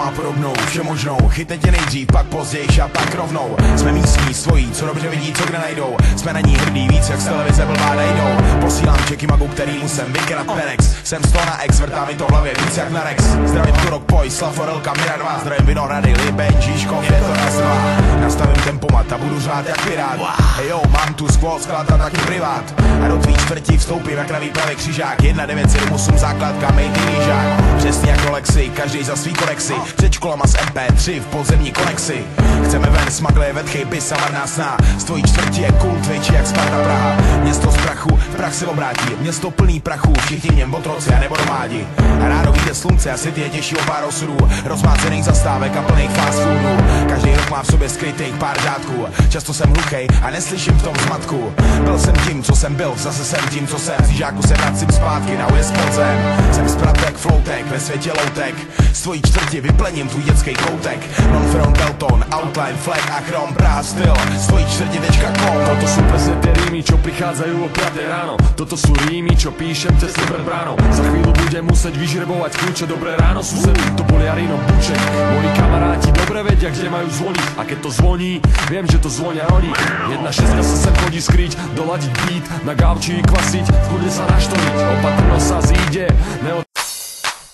má podobnou, všemožnou. Chytne tě nejdřív, pak později a pak rovnou. Jsme místní, svojí, co dobře vidí, co kde najdou. Jsme na ní hrdý, víc jak z televize blbá nejdou. Posílám čeky magu, který musím vykrát Penex. Jsem 100 na ex, vrtá mi to v hlavě víc jak na Rex. Zdravím Turok, Poj, Slaforelka, Mira 2. Zdravím Vinohrady, Libeň, Žižkov, je to raz dva. Nastavím tempomat a budu řád jak pirát. Hej jo, mám tu skvot, sklad a taky privát. A do tvý čtvrtí vstoupím jak na výpravě křižák. 1978 základka, made in Jižák. Přesně jako Lexi, každý za svý konexy. Před školama z MP3 v podzemní konexi. Chceme ven, smaglé, vetchy, bis a marná sná. Z tvojí čtvrtí je kult větší jak Sparta Praha. Město z prachu, v prach se obrátí. Město plný prachu, všichni v něm otroci a nebo domádi. A ráno vyjde slunce a city je těžší o pár osudů. Rozmácených zastávek a plných fast foodů. Každý rok má v sobě skrytých pár řádků. Často jsem hluchej a neslyším v tom zmatku. Byl jsem tím, co jsem byl, zase jsem tím, co jsem. Z Jižáku se vracím zpátky na West Podzem. Jsem zpratek, floutek, ve světě loutek. Z tvojí čtvrti vyplením tvůj dětský koutek. Non-front, Delton, outline, flag a chrom, Praha styl. Z tvojí čtvrti.com. Toto sú presne tie rímy, čo prichádzajú o 5 ráno. Toto sú rímy, čo píšem tesne pred bránou. Za chvíľu budem musieť vyžrebovať kľúče. Dobré ráno, sused, to bol Jarino Buček. Moji kamaráti dobre vedia, kde majú zvoniť. A keď to zvoní, viem, že to zvonia oni. 1.6 sa sem chodí skryť, doladiť beat, na gauči kvasiť, v kľude sa naštoriť. Opatrno sa zíde,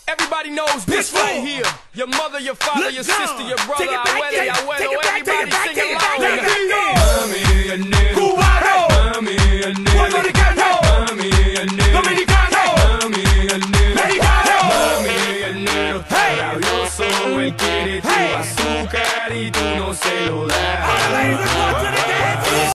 Everybody knows this right here. Your mother, your father, your sister, your brother, abuela, abuelo, everybody sing along. Mami, cubano, puertorriqueño, dominicano, mexicano, rabioso, él quiere tu azúcar y tú no se lo das.